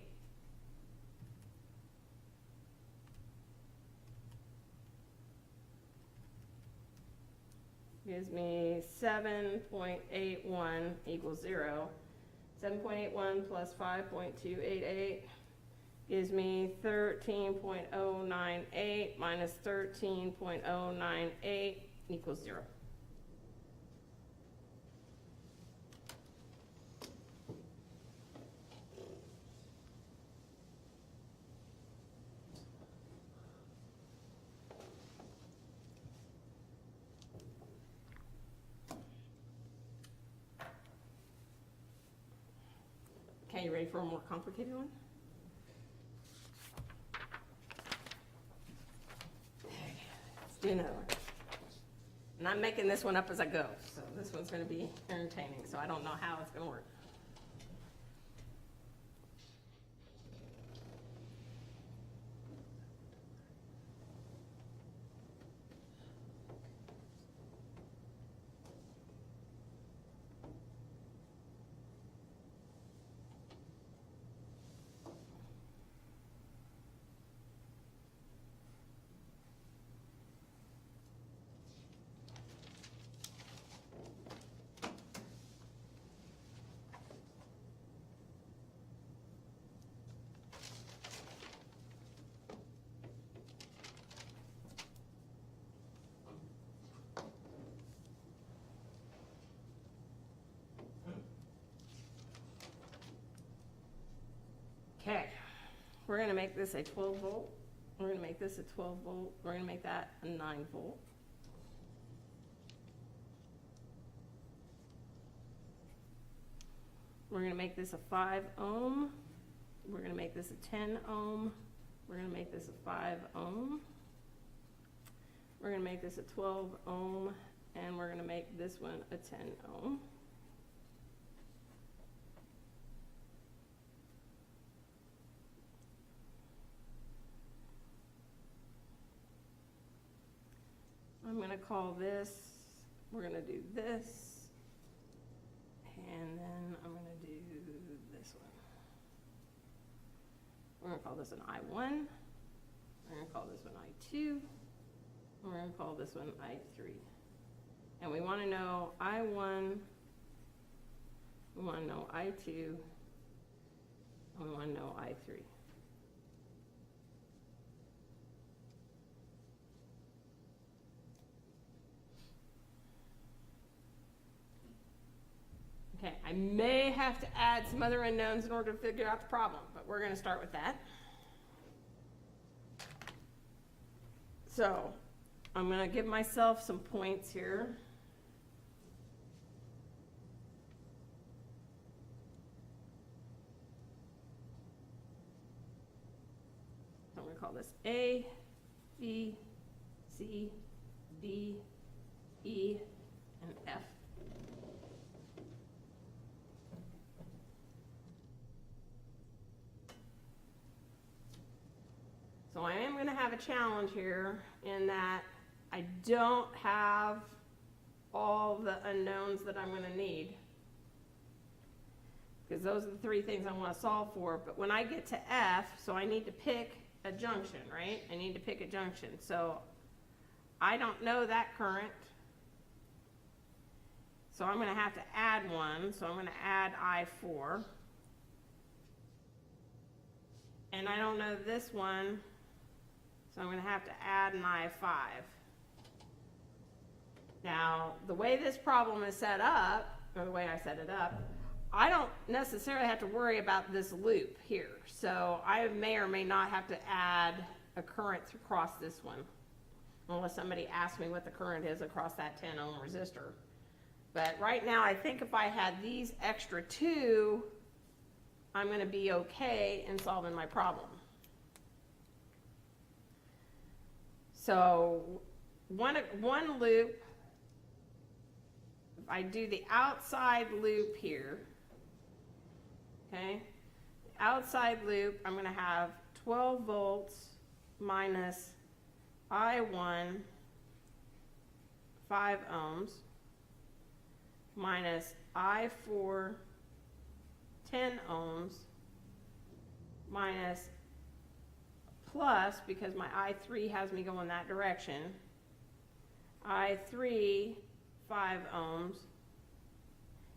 Gives me 7.81 equals 0. 7.81 plus 5.288 gives me 13.098 minus 13.098 equals 0. Okay, you ready for a more complicated one? Let's do another one. And I'm making this one up as I go, so this one's going to be entertaining, so I don't know how it's going to work. Okay, we're going to make this a 12 volt. We're going to make this a 12 volt. We're going to make that a 9 volt. We're going to make this a 5 ohm. We're going to make this a 10 ohm. We're going to make this a 5 ohm. We're going to make this a 12 ohm. And we're going to make this one a 10 ohm. I'm going to call this, we're going to do this, and then I'm going to do this one. We're going to call this an I1, we're going to call this one I2, and we're going to call this one I3. And we want to know I1, we want to know I2, and we want to know I3. Okay, I may have to add some other unknowns in order to figure out the problem, but we're going to start with that. So, I'm going to give myself some points here. I'm going to call this A, B, C, D, E, and F. So I am going to have a challenge here in that I don't have all the unknowns that I'm going to need, because those are the three things I want to solve for. But when I get to F, so I need to pick a junction, right? I need to pick a junction. So I don't know that current. So I'm going to have to add one. So I'm going to add I4. And I don't know this one. So I'm going to have to add an I5. Now, the way this problem is set up, or the way I set it up, I don't necessarily have to worry about this loop here. So I may or may not have to add a current across this one, unless somebody asks me what the current is across that 10 ohm resistor. But right now, I think if I had these extra two, I'm gonna be okay in solving my problem. So one loop, if I do the outside loop here, okay, outside loop, I'm gonna have 12 volts minus I1, 5 ohms, minus I4, 10 ohms, minus plus, because my I3 has me going that direction, I3, 5 ohms,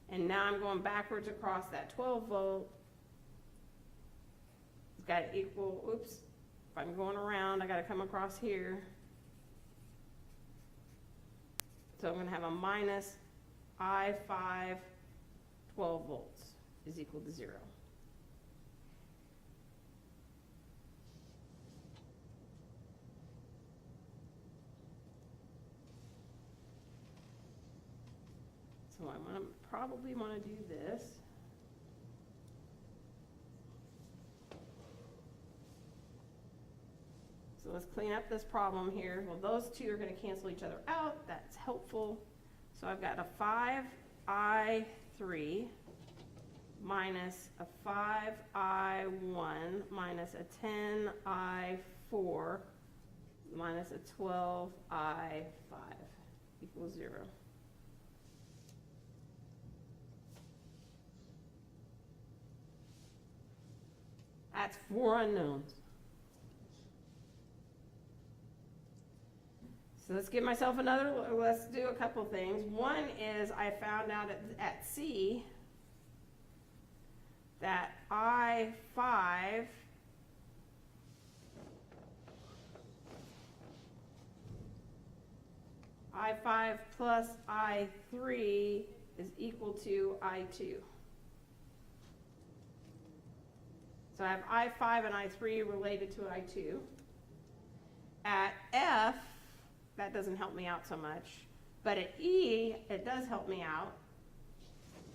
and now I'm going backwards across that 12 volt. It's got to equal, oops, if I'm going around, I got to come across here. So I'm going to have a minus I5, 12 volts is equal to 0. So I'm going to probably want to do this. So let's clean up this problem here. Well, those two are going to cancel each other out. That's helpful. So I've got a 5I3 minus a 5I1 minus a 10I4 minus a 12I5 equals 0. That's 4 unknowns. So let's give myself another, let's do a couple things. One is I found out at C that I5 plus I3 is equal to I2. So I have I5 and I3 related to I2. At F, that doesn't help me out so much, but at E, it does help me out.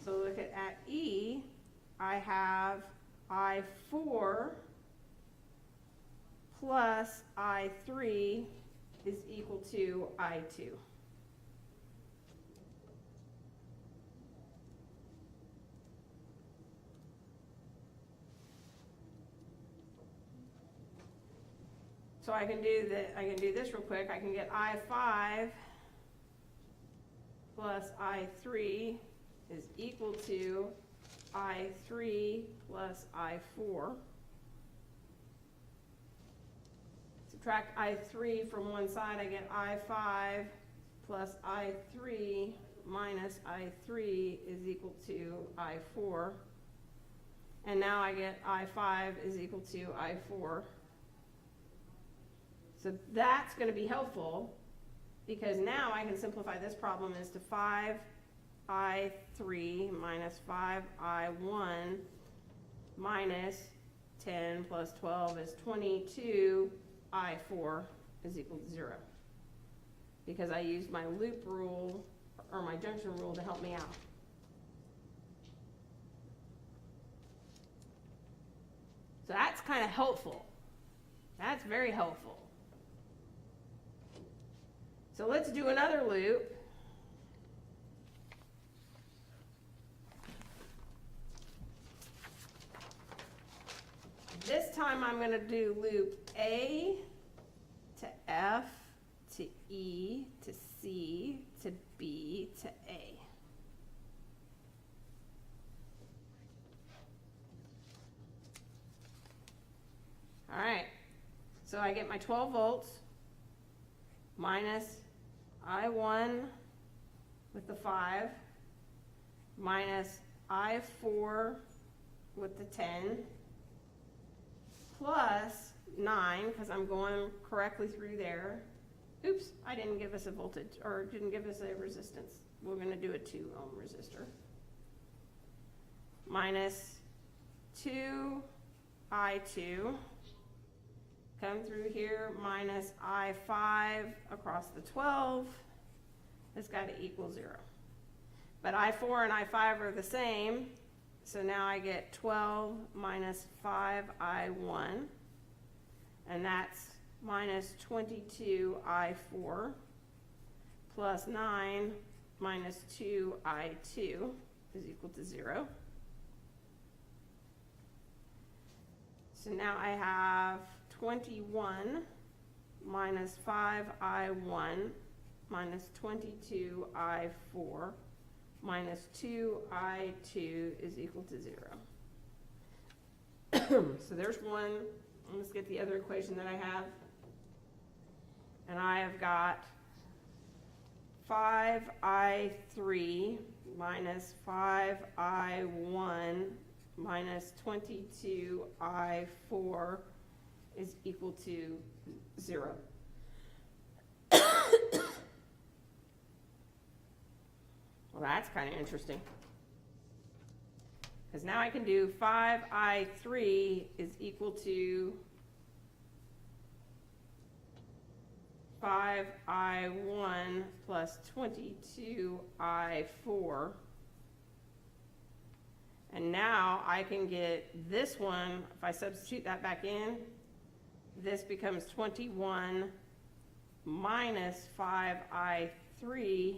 So look at E, I have I4 plus I3 is equal to I2. So I can do this real quick. I can get I5 plus I3 is equal to I3 plus I4. Subtract I3 from one side, I get I5 plus I3 minus I3 is equal to I4. And now I get I5 is equal to I4. So that's going to be helpful because now I can simplify this problem as to 5I3 minus 5I1 minus 10 plus 12 is 22I4 is equal to 0. Because I used my loop rule or my junction rule to help me out. So that's kind of helpful. That's very helpful. So let's do another loop. This time I'm going to do loop A to F to E to C to B to A. All right, so I get my 12 volts minus I1 with the 5 minus I4 with the 10 plus 9 because I'm going correctly through there. Oops, I didn't give us a voltage or didn't give us a resistance. We're going to do a 2 ohm resistor. Minus 2I2. Come through here, minus I5 across the 12. It's got to equal 0. But I4 and I5 are the same, so now I get 12 minus 5I1, and that's minus 22I4, plus 9 minus 2I2 is equal to 0. So now I have 21 minus 5I1 minus 22I4 minus 2I2 is equal to 0. So there's one. Let's get the other equation that I have. And I have got 5I3 minus 5I1 minus 22I4 is equal to 0. Well, that's kind of interesting. Because now I can do 5I3 is equal to 5I1 plus 22I4. And now I can get this one, if I substitute that back in, this becomes 21 minus 5I3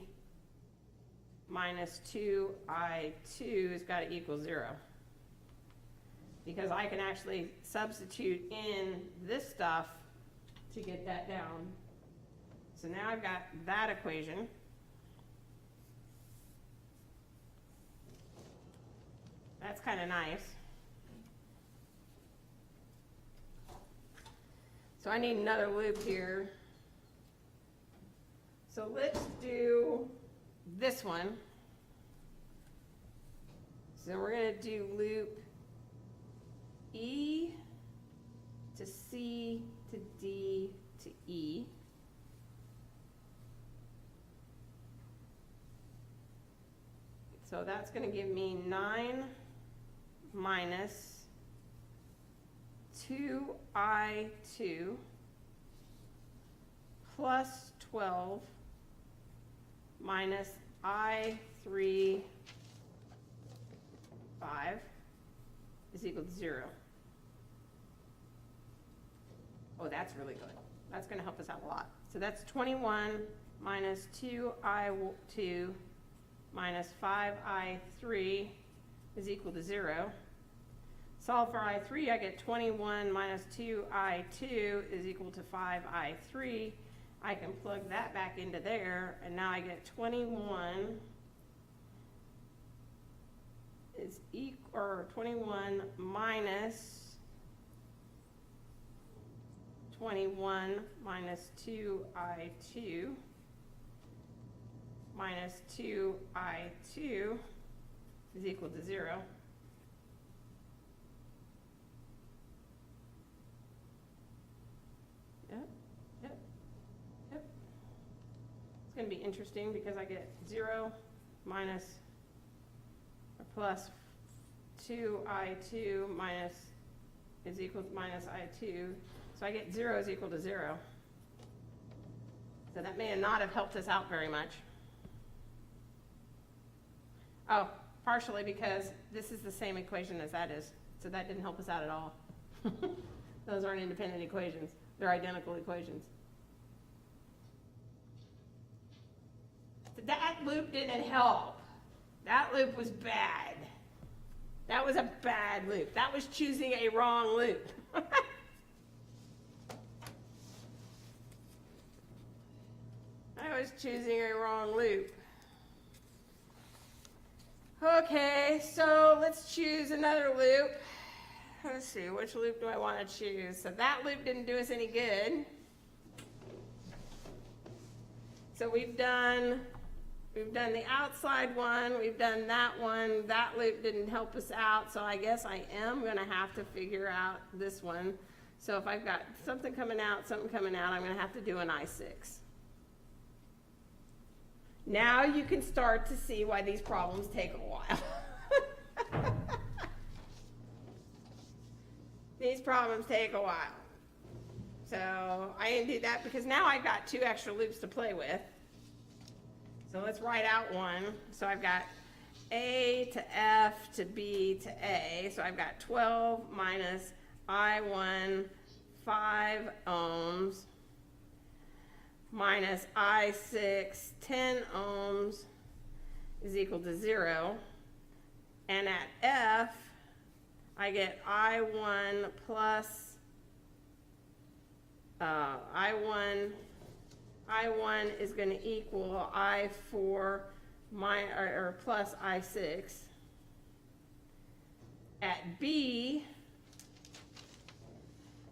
minus 2I2 has got to equal 0. Because I can actually substitute in this stuff to get that down. So now I've got that equation. That's kind of nice. So I need another loop here. So let's do this one. So we're going to do loop E to C to D to E. So that's going to give me 9 minus 2I2 plus 12 minus I3 5 is equal to 0. Oh, that's really good. That's going to help us out a lot. So that's 21 minus 2I2 minus 5I3 is equal to 0. Solve for I3, I get 21 minus 2I2 is equal to 5I3. I can plug that back into there, and now I get 21 is equal, or 21 minus 21 minus 2I2 minus 2I2 is equal to 0. Yep. It's going to be interesting because I get 0 minus or plus 2I2 minus is equal to minus I2. So I get 0 is equal to 0. So that may not have helped us out very much. Oh, partially because this is the same equation as that is. So that didn't help us out at all. Those aren't independent equations. They're identical equations. That loop didn't help. That loop was bad. That was a bad loop. That was choosing a wrong loop. I was choosing a wrong loop. Okay, so let's choose another loop. Let's see, which loop do I want to choose? So that loop didn't do us any good. So we've done the outside one, we've done that one. That loop didn't help us out, so I guess I am going to have to figure out this one. So if I've got something coming out, I'm going to have to do an I6. Now you can start to see why these problems take a while. These problems take a while. So I didn't do that because now I've got 2 extra loops to play with. So let's write out one. So I've got A to F to B to A. So I've got 12 minus I1, 5 ohms, minus I6, 10 ohms is equal to 0. And at F, I get I1 plus I1 is going to equal I4 or plus I6. At B,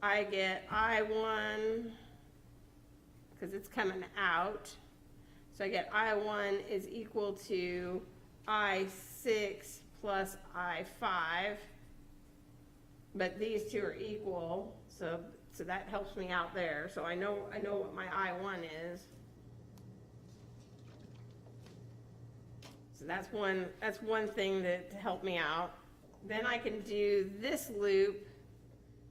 I get I1, because it's coming out, so I get I1 is equal to I6 plus I5, but these two are equal, so that helps me out there. So I know what my I1 is. So that's one thing to help me out. Then I can do this loop,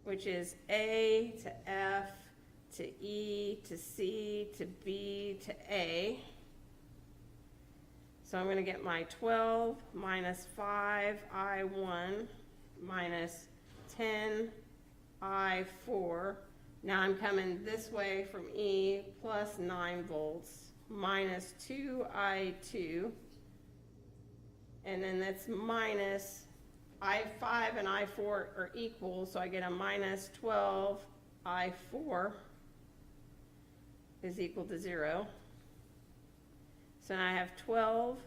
which is A to F to E to C to B to A. So I'm going to get my 12 minus 5 I1 minus 10 I4. Now I'm coming this way from E, plus 9 volts, minus 2 I2. And then that's minus I5 and I4 are equal, so I get a minus 12 I4 is equal to 0. So now I have 12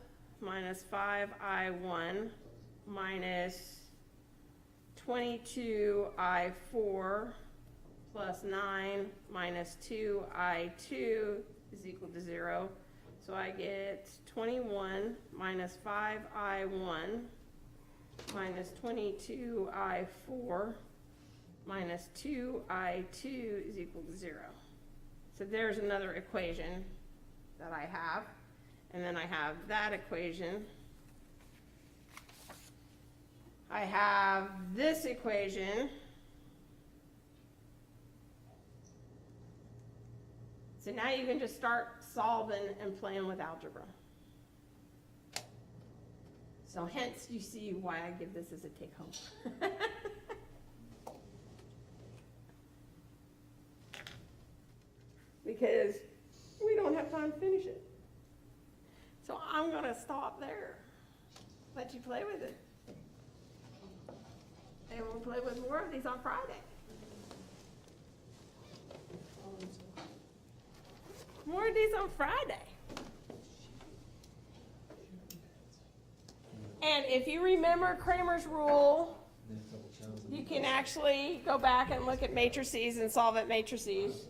minus 5 I1 minus 22 I4 plus 9 minus 2 I2 is equal to 0. So I get 21 minus 5 I1 minus 22 I4 minus 2 I2 is equal to 0. So there's another equation that I have. And then I have that equation. I have this equation. So now you can just start solving and playing with algebra. So hence you see why I give this as a take home. Because we don't have time to finish it. So I'm going to stop there. Let you play with it. And we'll play with more of these on Friday. More of these on Friday. And if you remember Kramer's rule, you can actually go back and look at matrices and solve at matrices.